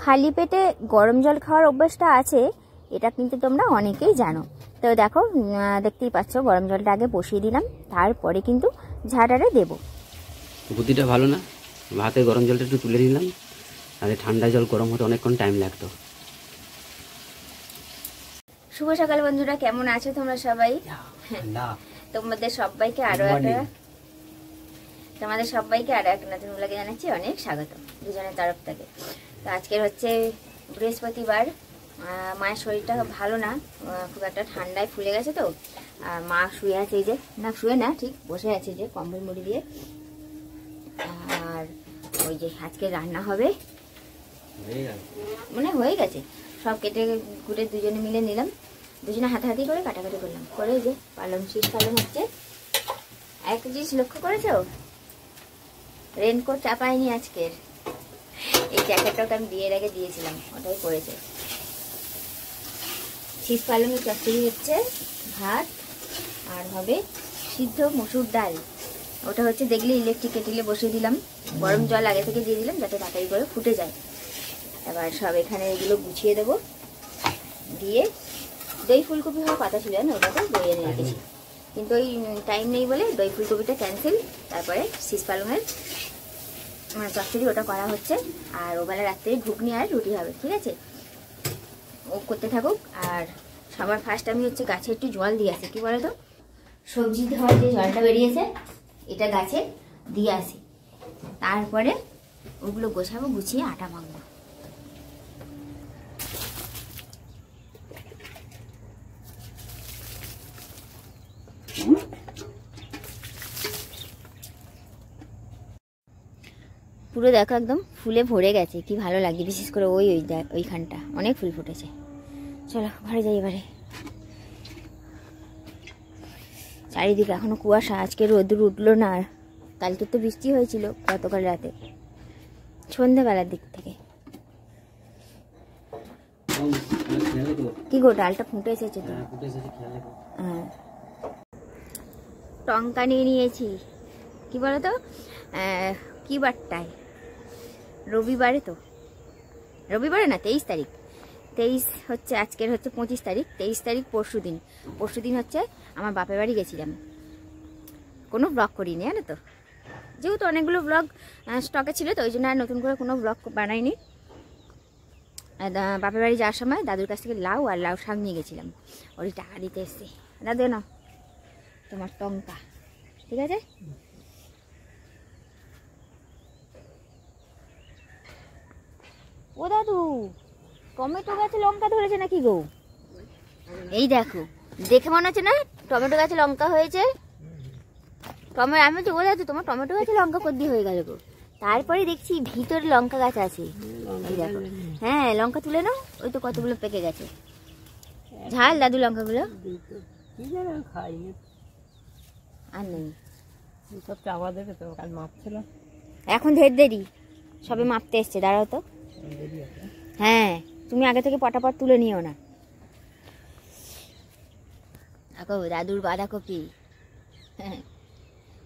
খালি পেটে গরম জল খাওয়ার অভ্যাসটা আছে, এটা কিন্তু তোমরা অনেকেই জানো। তো দেখো, দেখতেই পাচ্ছ গরম জলটা আগে বসিয়ে দিলাম, তারপরে কিন্তু ঝাঁটারে দেবো। বুদ্ধিটা ভালো না, ভাতে গরম জলটা একটু তুলে নিলাম, তাহলে ঠান্ডা জল গরম হতে অনেকক্ষণ টাইম লাগতো। শুভ সকাল বন্ধুরা, কেমন আছো তোমরা সবাই? তোমাদের সবাইকে আরো একটা নতুন ব্লগে জানাচ্ছি অনেক স্বাগত দুজনের তরফ থেকে। তো আজকের হচ্ছে বৃহস্পতিবার, মায়ের শরীরটা ভালো না, খুব একটা ঠান্ডায় ফুলে গেছে। তো আর মা শুয়ে আছে, এই যে না শুয়ে না ঠিক বসে আছে, যে কম্বল মুড়ি দিয়ে। আর ওই যে আজকে রান্না হবে, মানে হয়ে গেছে সব, কেটে কুটে দুজনে মিলে নিলাম, দুজনে হাতাহাতি করে কাটাকাটি করলাম, করে যে পালং শীষ পালং হচ্ছে। একটা জিনিস লক্ষ্য করেছো, রেনকোট চাপায়নি আজকের, এই জ্যাকেটটাও আমি বিয়ের আগে দিয়েছিলাম, ওটাই পরেছে। শীষ পালংয়ের চচ্চড়ি হচ্ছে, ভাত আর হবে সিদ্ধ মসুর ডাল। ওটা হচ্ছে দেখলে ইলেকট্রিক কেটেলে বসিয়ে দিলাম, গরম জল আগে থেকে দিয়ে দিলাম যাতে তাড়াতাড়ি করে ফুটে যায়। এবার সব এখানে এগুলো গুছিয়ে দেবো, দিয়ে দই ফুলকপি হওয়ার কথা ছিল না, ওটাতে দই এনে রেখেছি, কিন্তু ওই টাইম নেই বলে দই ফুলকপিটা ক্যান্সেল। তারপরে শীষ পালংয়ের চচ্চড়ি ওটা করা হচ্ছে, আর ওবেলা রাত্রে ঘুগনি আর রুটি হবে, ঠিক আছে? ও করতে থাকুক। আর সবার ফার্স্ট আমি হচ্ছে গাছে একটু জল দিয়ে আসি, কি বলো তো, সবজি ধোয়ার যে জলটা বেরিয়েছে এটা গাছে দিয়ে আসি, তারপরে ওগুলো গোছাবো, গুছিয়ে আটা মাখবো। পুরো দেখো একদম ফুলে ভরে গেছে, কি ভালো লাগে, বিশেষ করে ওইখানটা অনেক ফুল ফুটেছে। চলো ঘরে যাই এবারে। চারিদিকে এখনো কুয়াশা, আজকে রোদ্দুর উঠলো না, আর কালকে তো বৃষ্টি হয়েছিল গতকাল রাতে সন্ধ্যেবেলার দিক থেকে। কি গো, ডালটা ফুটে এসেছে তো? হ্যাঁ, টঙ্কা নিয়ে নিয়েছি, কি বলো তো, কি বারটায়, রবিবারে, তো রবিবারে না 23 তারিখ, 23 হচ্ছে আজকের, হচ্ছে 25 তারিখ, 23 তারিখ পরশু দিন হচ্ছে আমার বাপের বাড়ি গেছিলাম। কোনো ব্লগ করিনি জানো তো, যেহেতু অনেকগুলো ব্লগ স্টকে ছিল, তো ওই জন্য আর নতুন করে কোনো ব্লগ বানাইনি। বাপের বাড়ি যাওয়ার সময় দাদুর কাছ থেকে লাউ আর লাউ শাক নিয়ে গেছিলাম, ওই টাকা দিতে এসছে। দাদু না তোমার টঙ্কা, ঠিক আছে? ও দাদু, টমেটো গাছে লঙ্কা ধরেছে নাকি গো? এই দেখো, দেখে মনে হচ্ছে না টমেটো গাছে লঙ্কা হয়েছে। আমি বলছি ও দাদু তোমার টমেটো গাছে লঙ্কা কদ্দি হয়ে গেল গো, তারপরে দেখছি ভিতরে লঙ্কা গাছ আছে। এই দেখো, হ্যাঁ লঙ্কা তুলে নাও, ওই তো কতগুলো পেকে গেছে। ঝাল দাদু লঙ্কাগুলো আর নেই, এখন ঢের দেরি, সবে মাপতে এসছে, দাঁড়াও তো। হ্যাঁ, তুমি আগে থেকে পটাপট তুলে নিও না। দেখো দাদুর বাঁধাকপি,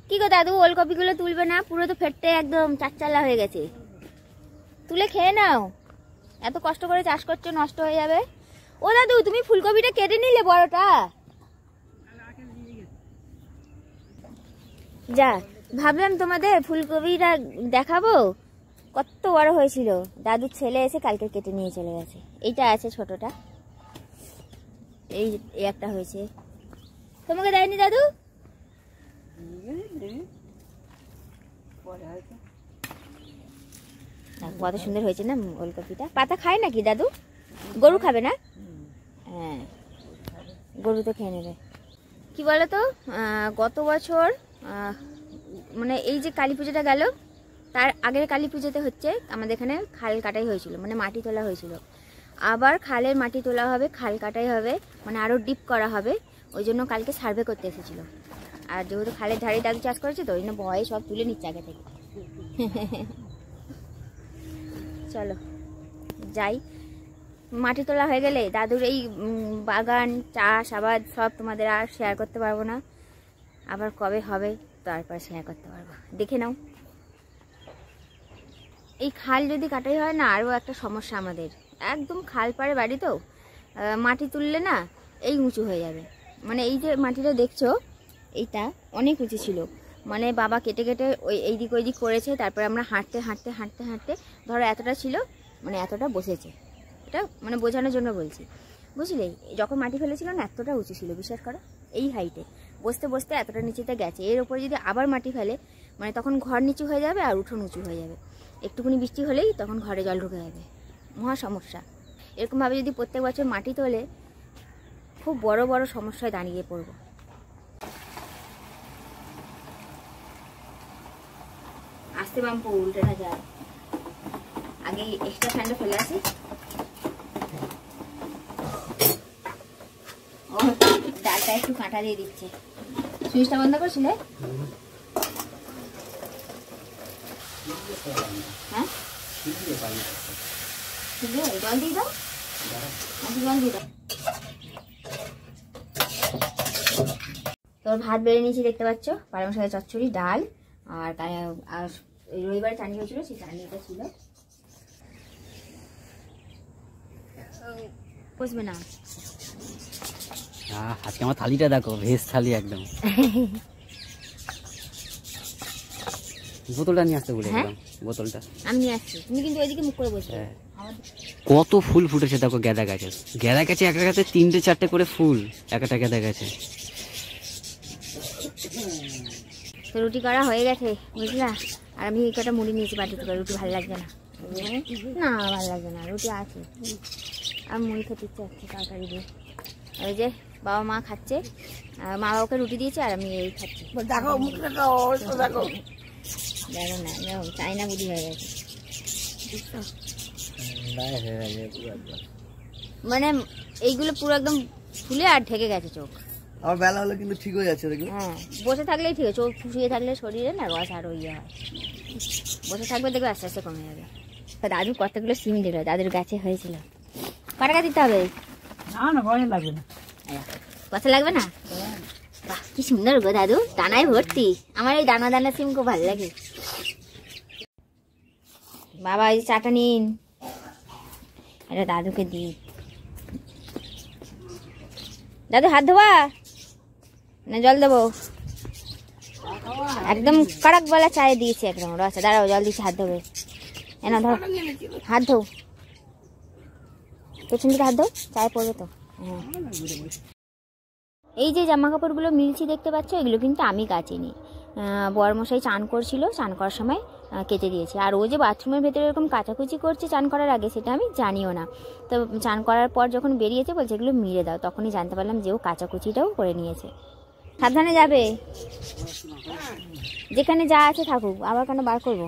কি গো দাদু, ওলকপিগুলো তুলবে না? পুরো তো ফেটে একদম চারচালা হয়ে গেছে, তুলে খেয়ে নাও, এত কষ্ট করে চাষ করছো, নষ্ট হয়ে যাবে। ও দাদু তুমি ফুলকপিটা কেটে নিলে বড়টা? যা, ভাবলাম তোমাদের ফুলকপিটা দেখাবো, কত বড় হয়েছিল। দাদুর ছেলে এসে কালকে কেটে নিয়ে চলে গেছে। এইটা আছে ছোটটা, এই একটা হয়েছে, তোমাকে দেয়নি দাদু? কত সুন্দর হয়েছে না ওলকপিটা। পাতা খায় নাকি দাদু? গরু খাবে না? হ্যাঁ, গরু তো খেয়ে নেবে। কি বলতো, গত বছর মানে এই যে কালী পুজোটা গেল, তার আগের কালী পুজোতে হচ্ছে আমাদের এখানে খাল কাটাই হয়েছিল, মানে মাটি তোলা হয়েছিল। আবার খালের মাটি তোলা হবে, খাল কাটাই হবে, মানে আরও ডিপ করা হবে। ওই জন্য কালকে সার্ভে করতে এসেছিল। আর যেহেতু খালের ধারে দাদু চাষ করেছে, তো ওই জন্য ভয়ে সব তুলে নিচ্ছে আগে থেকে। চলো যাই, মাটি তোলা হয়ে গেলে দাদুর এই বাগান চাষ আবাদ সব তোমাদের আর শেয়ার করতে পারবো না, আবার কবে হবে তারপর শেয়ার করতে পারবো, দেখে নাও। এই খাল যদি কাটাই হয় না, আরও একটা সমস্যা আমাদের, একদম খাল পাড়ে বাড়ি তো, মাটি তুললে না এই উঁচু হয়ে যাবে। মানে এই যে মাটিটা দেখছো এইটা অনেক উঁচু ছিল, মানে বাবা কেটে কেটে এই দিক ওই দিক করেছে, তারপরে আমরা হাঁটতে হাঁটতে হাঁটতে হাঁটতে ধরো এতটা ছিল, মানে এতটা বসেছে। এটা মানে বোঝানোর জন্য বলছি, বুঝলে? যখন মাটি ফেলেছিল না এতটা উঁচু ছিল, বিশ্বাস করো, এই হাইটে বসতে বসতে এতটা নিচেতে গেছে। এর উপরে যদি আবার মাটি ফেলে, মানে তখন ঘর নিচু হয়ে যাবে আর উঠোন উঁচু হয়ে যাবে। একটুখানি বৃষ্টি হলেই তখন ঘরে জল ঢুকে যাবে, মহা সমস্যা। এরকমভাবে যদি প্রত্যেক বছর মাটি তোলে, খুব বড় বড় সমস্যায় দাঁড়িয়ে পড়বো। আসতে বাম্পু উল্টে না যায়, আগে এক্সট্রা ফ্যানটা ফেলে আসি। ও ডালটা একটু কাঁটা দিয়ে দিচ্ছে। সুইচটা বন্ধ করছিলে? হ্যাঁ, জল দিয়ে দাও, জল দিয়ে দাও। তোর ভাত বেড়ে নিয়েছি দেখতে পাচ্ছ, পালং শাকের চচ্চড়ি, ডাল, আর রবিবারে চাটনি হয়েছিল, সেই চাটনিটা ছিল। বসবে না আজকে আমার থালিটা দেখো, ভেজ থালি একদম। বোতলটা নিয়ে আসতে বলেছিলাম, বোতলটা আমি নিয়ে আসছি, তুমি কিন্তু ওইদিকে মুখ করে বসবে। কত ফুল ফুটেছে দেখো, গেঁদা গাছে, গেঁদা গাছে একটা গাছে 3-4টে করে ফুল, একটা গেঁদা গাছে। তো রুটি করা হয়ে গেছে, বুঝলা? আর আমি কটা মুড়ি নিয়েছি বাটি থেকে, রুটি ভালো লাগবে না, না ভালো লাগবে না, রুটি আছে, আর মুড়ি খেতে ইচ্ছে হচ্ছে তরকারি দিয়ে। ওই যে বাবা মা খাচ্ছে, মা বাবাকে রুটি দিয়েছে আর আমি এই খাচ্ছি। দেখো দেখো না, চাইনা বুদ্ধি হয়ে গেছে, মানে এইগুলো পুরো একদম ফুলে আর ঢেকে গেছে চোখ। আমার বেলা হলে কিন্তু ঠিক হয়ে যাচ্ছে দেখো। হ্যাঁ, বসে থাকলেই ঠিক আছে, চোখ শুয়ে থাকলে শরীরে না রস আরো ইয়ে হয়, বসে থাকবে দেখবে আস্তে আস্তে কমে যাবে। দাদুর কতগুলো সিম দিল, দাদুর গাছে হয়েছিল। কত টাকা দিতে হবে? না ভয় লাগবে না। পয়সা লাগবে না? বাহ, কি সুন্দর গো দাদু, দানায় ভর্তি। আমার এই দানা দানা সিম খুব ভালো লাগে। বাবা এই চাটা নিন, এটা দাদুকে দিই। দাদু হাত ধোয়া না জল দেবো? একদম কড়ক বেলা চায়ে দিয়েছি একদম। আচ্ছা দাঁড়াও, জল দিচ্ছি, হাত ধোবে। না ধর, হাত ধো, পেছন দিকে হাত ধো, চায়ে পড়বে তো। হ্যাঁ, এই যে জামা কাপড়গুলো মিলছি দেখতে পাচ্ছ, এগুলো কিন্তু আমি কাচিনি, বরমশাই চান করছিল, চান করার সময় কেচে দিয়েছে। আর ও যে বাথরুমের ভেতরে এরকম কাচাকুচি করছে চান করার আগে, সেটা আমি জানিও না। তো চান করার পর যখন বেরিয়েছে বলছে এগুলো মিলে দাও, তখনই জানতে পারলাম যে ও কাচাকুচিটাও করে নিয়েছে। সাবধানে যাবে, যেখানে যা আছে থাকুক, আবার কেন বার করবো?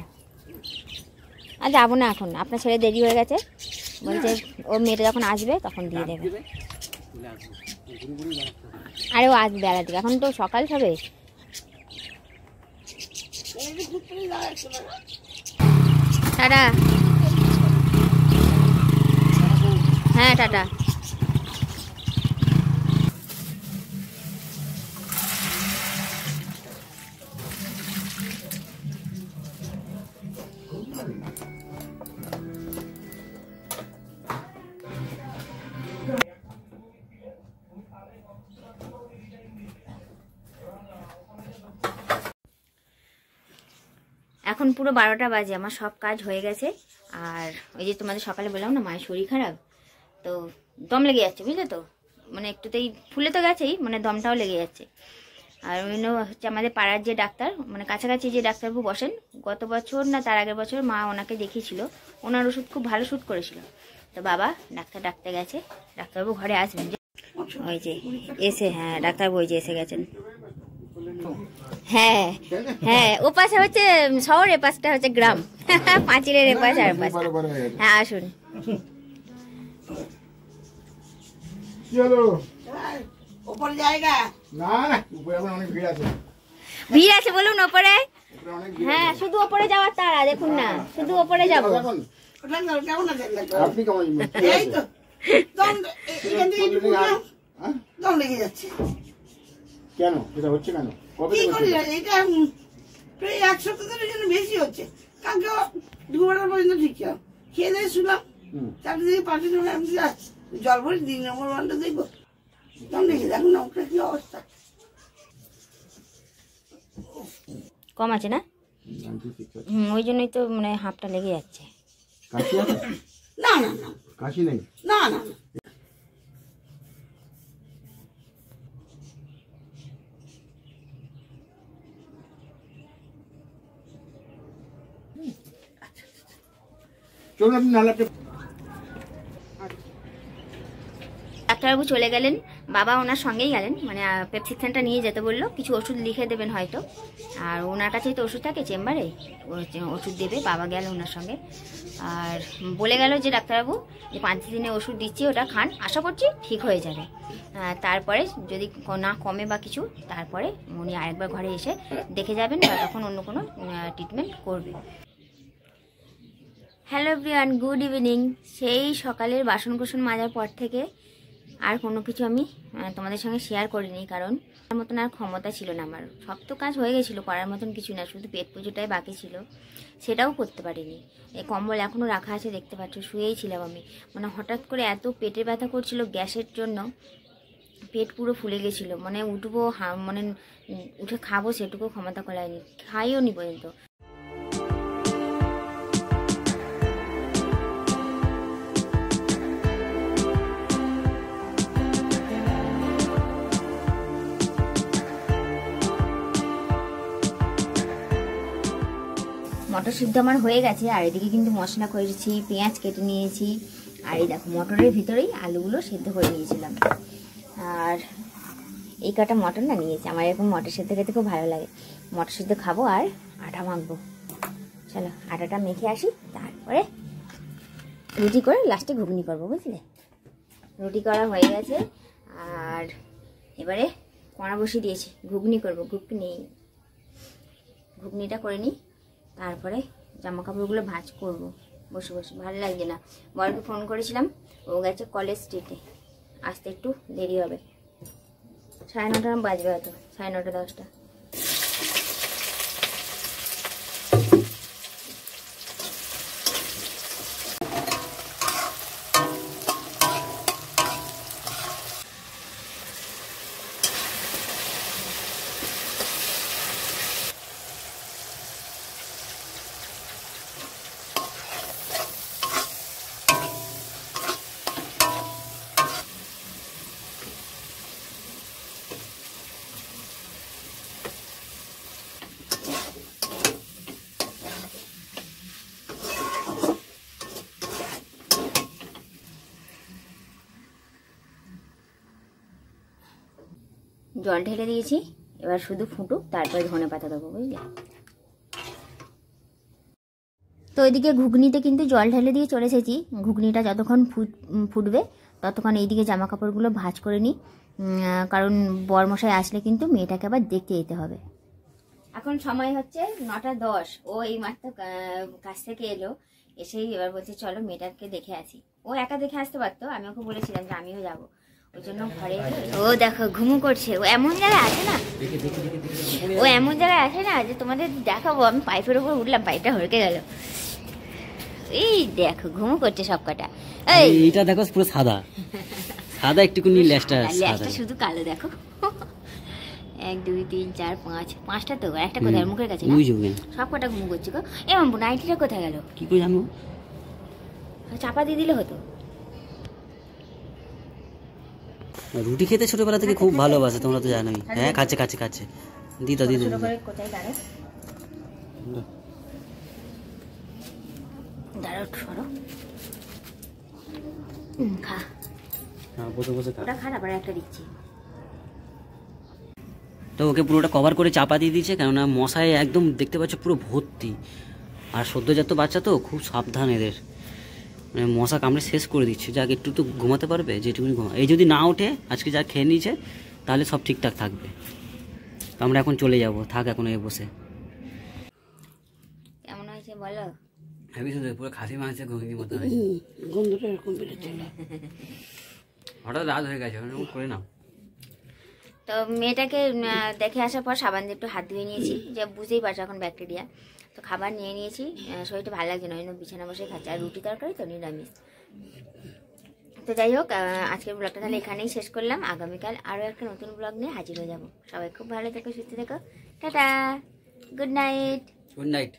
আর যাবো না এখন, আপনার ছেলে দেরি হয়ে গেছে, বলছে ও মেয়েটা যখন আসবে তখন দিয়ে দেবে। আরে ও আসবে বেলা দিকে, এখন তো সকাল হবে। টাটা। হ্যাঁ টাটা। এখন পুরো 12টা বাজে, আমার সব কাজ হয়ে গেছে। আর ওই যে তোমাদের সকালে বললাম না মায়ের শরীর খারাপ, তো দম লেগে যাচ্ছে, বুঝলে তো, মানে একটুতেই ফুলে তো গেছেই, মানে দমটাও লেগে যাচ্ছে। আর অন্য হচ্ছে আমাদের পাড়ার যে ডাক্তার, মানে কাছাকাছি যে ডাক্তারবাবু বসেন, গত বছর না তার আগের বছর মা ওনাকে দেখিয়েছিল, ওনার ওষুধ খুব ভালো শ্যুট করেছিল। তো বাবা ডাক্তার ডাকতে গেছে, ডাক্তারবাবু ঘরে আসবেন, ওই যে এসে, হ্যাঁ ডাক্তারবাবু ওই যে এসে গেছেন। হ্যাঁ হ্যাঁ, ও পাশে হচ্ছে শহর, এ পাশটা হচ্ছে গ্রাম, পাঁচিলের এ পাশে আর পাশে। হ্যাঁ আসুন। ভিড় আছে বলুন ওপরে? হ্যাঁ শুধু ওপরে যাওয়ার তারা, দেখুন না, শুধু ওপরে যাবো। কেন এটা হচ্ছে কেন? কবে থেকে এটা প্রায় 1 সপ্তাহ ধরে জন্য বেশি হচ্ছে। কালকে দুপুরবেলা পর্যন্ত ঠিক ছিল, খেয়ে দিয়ে শুলাম, চারটে থেকে 5টা সময় আমি জল ভরে 3 নম্বর ওয়ানটা দেখবো, তখন দেখি দেখুন না ওটা কি অবস্থা। কম আছে না? ওই জন্যই তো মানে হাঁপটা লেগে যাচ্ছে। কাশি আছে? না না না কাশি নেই? না না না। চলুন আপনি নাহলে আপনি ডাক্তারবাবু চলে গেলেন, বাবা ওনার সঙ্গেই গেলেন, মানে প্রেসক্রিপশনটা নিয়ে যেতে বললো, কিছু ওষুধ লিখে দেবেন হয়তো, আর ওনার কাছেই তো ওষুধ থাকে চেম্বারে, ওষুধ দেবে, বাবা গেল ওনার সঙ্গে। আর বলে গেল যে ডাক্তারবাবু যে 5 দিনে ওষুধ দিচ্ছি, ওটা খান, আশা করছি ঠিক হয়ে যাবে। তারপরে যদি না কমে বা কিছু, তারপরে উনি আরেকবার ঘরে এসে দেখে যাবেন বা তখন অন্য কোনো ট্রিটমেন্ট করবে। Hello everyone, good evening. সেই সকালের বাসন কুসন মাজার পর থেকে আর কোনো কিছু আমি তোমাদের সঙ্গে শেয়ার করিনি, কারণ তার মতন আর ক্ষমতা ছিল না আমার। সব তো কাজ হয়ে গেছিলো, করার মতন কিছু না, শুধু পেট পুজোটাই বাকি ছিল, সেটাও করতে পারিনি। এই কম্বল এখনও রাখা আছে, দেখতে পাচ্ছ, শুয়েই ছিলাম আমি। মানে হঠাৎ করে এত পেটে ব্যথা করছিল গ্যাসের জন্য, পেট পুরো ফুলে গেছিলো, মানে উঠবো মানে উঠে খাবো সেটুকু ক্ষমতা করায়নি, খাইও নি পর্যন্ত। মটর সিদ্ধ আমার হয়ে গেছে, আর এদিকে কিন্তু মশলা করেছি, পেঁয়াজ কেটে নিয়েছি, আর এই দেখো মটরের ভিতরেই আলুগুলো সেদ্ধ করে নিয়েছিলাম। আর এই কটা মটর না নিয়েছি, আমার এরকম মটর সেদ্ধ খেতে খুব ভালো লাগে। মটর সিদ্ধ খাবো আর আটা মাখবো। চলো আটাটা মেখে আসি, তারপরে রুটি করে লাস্টে ঘুগনি করবো, বুঝলে? রুটি করা হয়ে গেছে, আর এবারে কড়া বসিয়ে দিয়েছি, ঘুগনি করবো। ঘুগনিটা করে নিই, তারপরে জামা কাপড়গুলো ভাঁজ করবো বসে বসে, ভালো লাগছে না। বরকে ফোন করেছিলাম, ও গেছে কলেজ স্ট্রিটে, আসতে একটু দেরি হবে, 9:30 বাজবে হয়তো, 9:30 10টা। জল ঢেলে দিয়েছি, এবার শুধু ফুটুক, তারপরে ধনে পাতা দেবো, বুঝলে? তো ওইদিকে ঘুগনিতে কিন্তু জল ঢেলে দিয়ে চলে এসেছি, ঘুগনিটা যতক্ষণ ফুটবে ততক্ষণ এইদিকে জামা কাপড়গুলো ভাঁজ করে নিই, কারণ বরমশাই আসলে কিন্তু মেয়েটাকে আবার দেখতে যেতে হবে। এখন সময় হচ্ছে 9:10, ও এই মাত্র কাছ থেকে এলো, এসেই এবার বলছে চলো মেয়েটাকে দেখে আসি। ও একা দেখে আসতে পারতো, আমি ওকে বলেছিলাম যে আমিও যাবো, ওই জন্য ঘরে। ও দেখো ঘুমু করছে, ও এমন জায়গায় আসে না, যে তোমাদের দেখাবো। আমি পাইপের উপর উঠলাম, পাইপটা হড়কে গেল। এই দেখো ঘুমু করছে সব কটা। এইটা দেখো পুরো সাদা সাদা, একটুকুনি লেজটা শুধু কালো, দেখো 1 2 3 4 5 5টা তো, একটা কোথায় মুখের কাছে, সব কটা ঘুমু করছে গো। এমন নাইটিটা কোথায় গেল কি করে জানবো? চাপা দিয়ে দিলে হতো। রুটি খেতে ছোটবেলা থেকে খুব ভালোবাসে, তোমরা তো জানোই। হ্যাঁ খাচ্ছে দিদা কোথায় দাঁড়াও, সরো, খা, বসে ওটা খা, তারপরে একটা দিচ্ছি। তো ওকে পুরোটা কভার করে চাপা দিয়ে দিয়েছে, কেননা মশায় একদম দেখতে পাচ্ছ পুরো ভর্তি, আর সদ্যজাত বাচ্চা তো খুব সাবধান এদের, মানে মশা কামড়ে শেষ করে দিচ্ছে। যাক একটু তো ঘুমাতে পারবে, যেটুকুনি ঘুমা, এই যদি না ওঠে আজকে যা খেয়ে নিয়েছে তাহলে সব ঠিকঠাক থাকবে। তো আমরা এখন চলে যাব, থাক এখন এই বসে। কেমন হয়েছে বলো? হেবি সুন্দর, পুরো খাসি মাংসের ঘুগনির মতো হয়েছে। গন্ধটা এরকম বেরোচ্ছে, হঠাৎ রাত হয়ে গেছে, করে নাও। তো মেয়েটাকে দেখে আসার পর সাবান দিয়ে একটু হাত ধুয়ে নিয়েছি, যে বুঝতেই পারছো এখন ব্যাকটেরিয়া। তো খাবার নিয়ে নিয়েছি, শরীরটা ভালো লাগছে না, ওই জন্য বিছানা বসে খাচ্ছে। আর রুটি তরকারি তো নিরামিষ। তো যাই হোক, আজকের ব্লগটা তাহলে এখানেই শেষ করলাম। আগামীকাল আরও একটা নতুন ব্লগ নিয়ে হাজির হয়ে যাবো। সবাই খুব ভালো থেকো, সুস্থ থেকো, tata, good night. Good night.